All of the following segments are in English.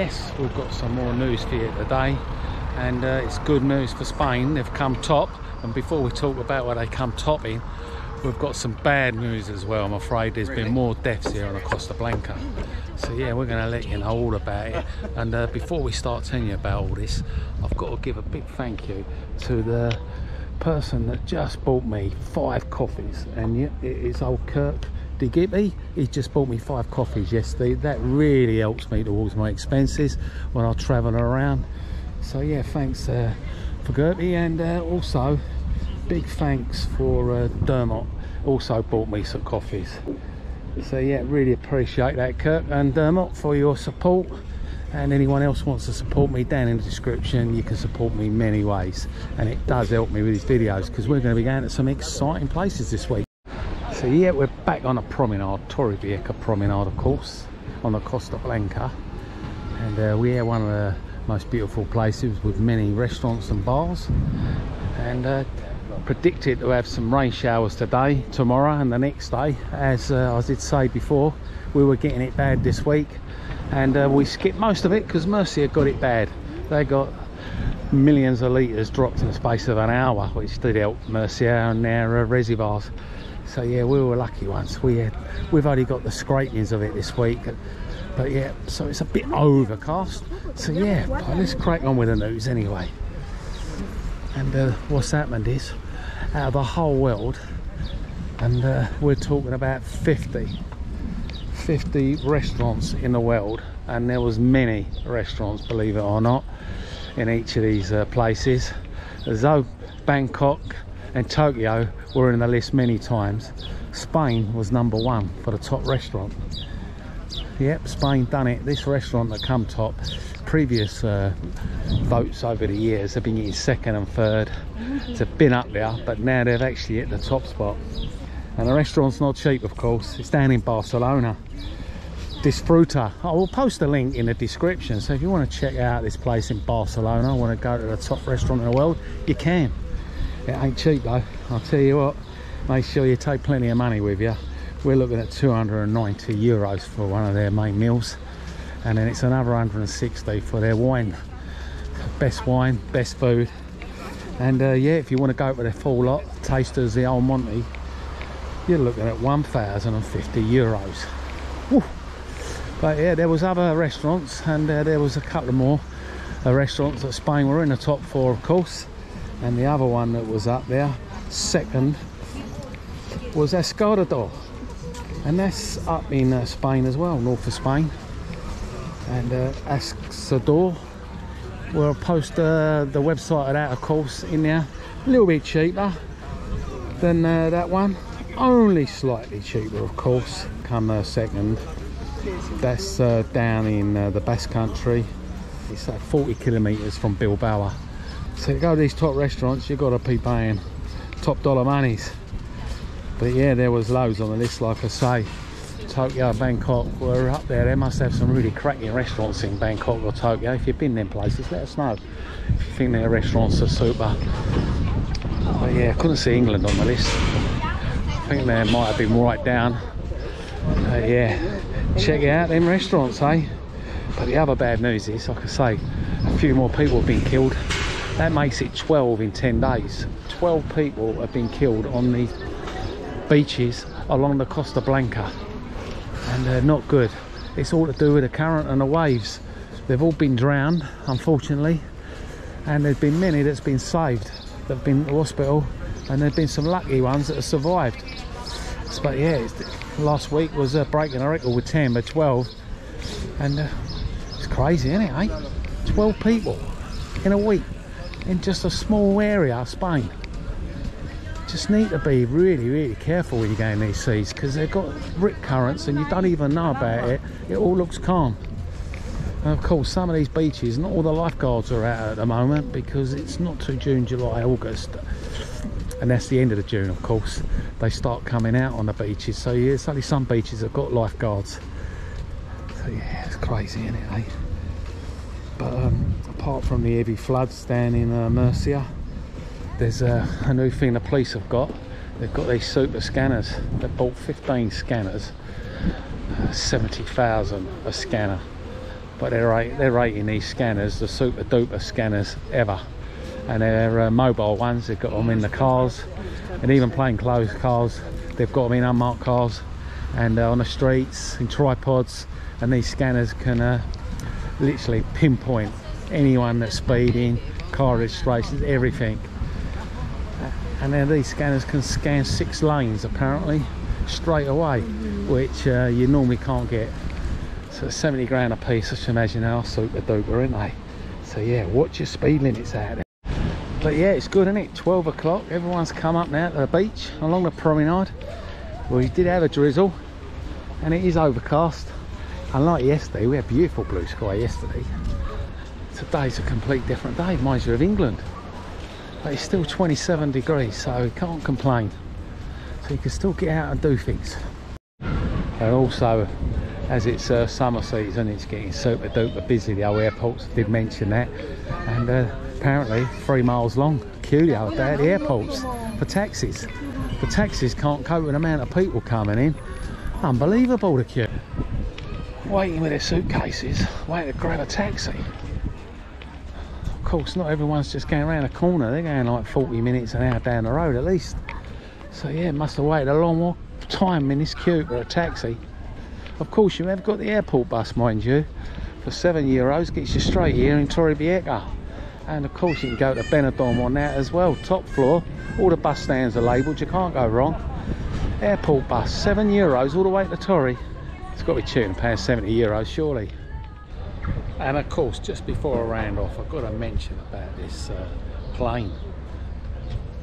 yes, we've got some more news for you today, and it's good news for Spain. They've come top, and before we talk about what they come top in, we've got some bad news as well. I'm afraid there's been more deaths here on the Costa Blanca. So yeah, we're going to let you know all about it. And before we start telling you about all this, I've got to give a big thank you to the person that just bought me 5 coffees. And yeah, it's old Kirk. He just bought me 5 coffees yesterday. That really helps me towards my expenses when I travel around. So yeah, thanks for Gertie, and also big thanks for Dermot, also bought me some coffees. So yeah, really appreciate that, Kirk and Dermot, for your support. And anyone else wants to support me, down in the description you can support me many ways, and it does help me with these videos because we're going to be going to some exciting places this week. So yeah, we're back on a promenade, Torrevieja promenade of course, on the Costa Blanca, and we're one of the most beautiful places with many restaurants and bars, and predicted to have some rain showers today, tomorrow and the next day. As I did say before, we were getting it bad this week, and we skipped most of it because Murcia got it bad. They got millions of litres dropped in the space of an hour, which did help Murcia and their reservoirs. So yeah, we were lucky ones. We've only got the scrapings of it this week, but yeah, so it's a bit overcast. So yeah, let's crack on with the news anyway. And what's happened is, out of the whole world, and we're talking about 50 restaurants in the world, and there was many restaurants, believe it or not, in each of these places. As though Bangkok and Tokyo were in the list many times, Spain was #1 for the top restaurant. Yep, Spain done it. This restaurant that come top, previous votes over the years have been getting 2nd and 3rd. They've been up there, but now they've actually hit the top spot. And the restaurant's not cheap, of course. It's down in Barcelona. Disfruta. I will post a link in the description, so if you want to check out this place in Barcelona, want to go to the top restaurant in the world, you can. It ain't cheap though, I'll tell you what. Make sure you take plenty of money with you. We're looking at 290 euros for one of their main meals, and then it's another 160 for their wine. Best wine, best food. And yeah, if you want to go for their full lot, tasters, the old Monty, you're looking at 1,050 euros. Woo. But yeah, there was other restaurants, and there was a couple of more restaurants at Spain were in the top 4, of course. And the other one that was up there, 2nd, was Escudero, and that's up in Spain as well, north of Spain. And Escudero, we'll post the website of that, of course, in there. A little bit cheaper than that one, only slightly cheaper, of course. Come 2nd, that's down in the Basque Country. It's 40 kilometres from Bilbao. So to go to these top restaurants, you've got to be paying top dollar monies. But yeah, there was loads on the list, like I say. Tokyo, Bangkok were up there. They must have some really cracking restaurants in Bangkok or Tokyo. If you've been in them places, let us know if you think their restaurants are super. But yeah, I couldn't see England on the list. I think they might have been right down. Yeah, check out them restaurants, eh? But the other bad news is, like I say, a few more people have been killed. That makes it 12 in 10 days. 12 people have been killed on the beaches along the Costa Blanca, and they're not good. It's all to do with the current and the waves. They've all been drowned, unfortunately, and there's been many that's been saved, that have been to hospital, and there've been some lucky ones that have survived. But yeah, last week was breaking a record with 10, but 12, and it's crazy, isn't it, eh? 12 people in a week in just a small area of Spain. Just need to be really careful when you go in these seas, because they've got rip currents and you don't even know about it. It all looks calm. And of course, some of these beaches, not all the lifeguards are out at the moment, because it's not till June, July, August, and that's the end of the June, of course. They start coming out on the beaches. So yeah, it's only some beaches have got lifeguards. So yeah, it's crazy, isn't it, eh? But apart from the heavy floods down in Murcia, there's a new thing the police have got. They've got these super scanners. They've bought 15 scanners, 70,000 a scanner. but they're rating these scanners the super duper scanners ever, and they're mobile ones. They've got them in the cars, and even plainclothes cars, they've got them in unmarked cars, and on the streets in tripods, and these scanners can literally pinpoint anyone that's speeding, car registrations, everything. And then these scanners can scan 6 lanes apparently straight away, which you normally can't get. So 70 grand a piece. I should imagine how super duper, aren't they? So yeah, watch your speed limits out there. But yeah, it's good, isn't it? 12 o'clock, everyone's come up now to the beach along the promenade. We did have a drizzle and it is overcast. Unlike yesterday, we had beautiful blue sky yesterday. Today's a complete different day, reminds you of England. But it's still 27 degrees, so you can't complain. So you can still get out and do things. And also, as it's summer season, it's getting super duper busy. The old airports did mention that. And apparently 3 miles long queue the other day at the airports for taxis. The taxis can't cope with the amount of people coming in. Unbelievable, the queue. Waiting with their suitcases, waiting to grab a taxi. Of course, not everyone's just going around the corner. They're going like 40 minutes an hour down the road at least. So yeah, must have waited a long time in this queue for a taxi. Of course, you have got the airport bus, mind you, for €7, gets you straight here in Torrevieja. And of course, you can go to Benidorm on that as well, top floor. All the bus stands are labelled, you can't go wrong. Airport bus, €7 all the way to Torre. It's got to be cheaper than paying €70, surely. And of course, just before I round off, I've got to mention about this plane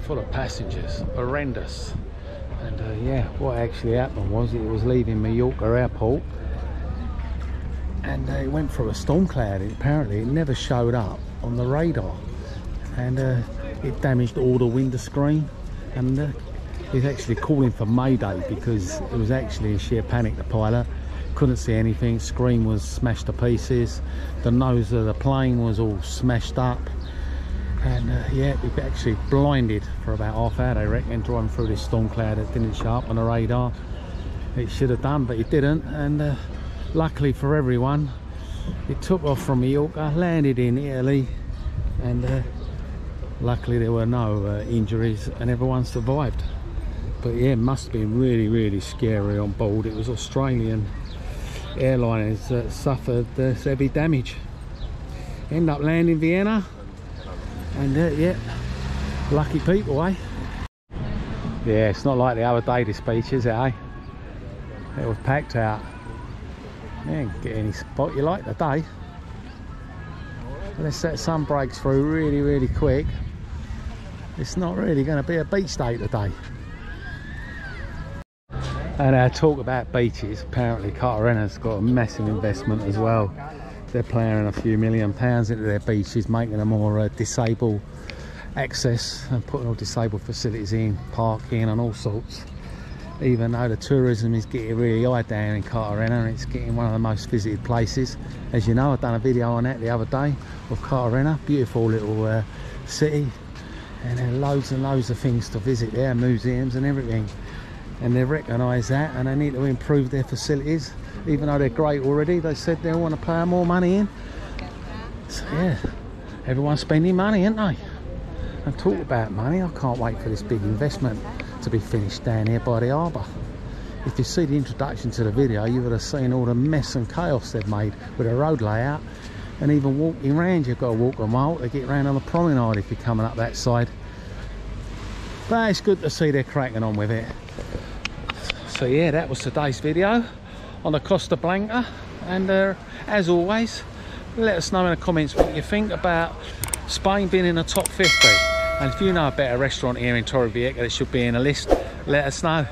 full of passengers, horrendous. And yeah, what actually happened was it was leaving Mallorca airport, and it went through a storm cloud. Apparently it never showed up on the radar, and it damaged all the window screen, and he's actually calling for Mayday because it was actually in sheer panic. The pilot couldn't see anything, screen was smashed to pieces, the nose of the plane was all smashed up, and yeah, we actually blinded for about half hour, they reckon, driving through this storm cloud that didn't show up on the radar. It should have done, but it didn't. And luckily for everyone, it took off from Mallorca, landed in Italy, and luckily there were no injuries and everyone survived. But yeah, it must have been really, really scary on board. It was Australian airliners that suffered heavy damage. End up landing in Vienna, and yeah, lucky people, eh? Yeah, it's not like the other day, this beach, is it, eh? It was packed out. Yeah, get any spot you like today. Unless that sun breaks through really, really quick, it's not really going to be a beach day today. And talk about beaches, apparently Cartagena's got a massive investment as well. They're ploughing a few £1 million into their beaches, making them more disabled access and putting all disabled facilities in, parking and all sorts. Even though the tourism is getting really high down in Cartagena, and it's getting one of the most visited places. As you know, I've done a video on that the other day of Cartagena, beautiful little city, and there are loads and loads of things to visit there, museums and everything. And they recognise that, and they need to improve their facilities. Even though they're great already, they said they want to plough more money in. So yeah, everyone's spending money, aren't they? And talk about money, I can't wait for this big investment to be finished down here by the harbour. If you see the introduction to the video, you would have seen all the mess and chaos they've made with the road layout. And even walking around, you've got to walk a mile to get around on the promenade if you're coming up that side. But it's good to see they're cracking on with it. So yeah, that was today's video on the Costa Blanca, and as always, let us know in the comments what you think about Spain being in the top 50, and if you know a better restaurant here in Torrevieja that should be in a list, let us know.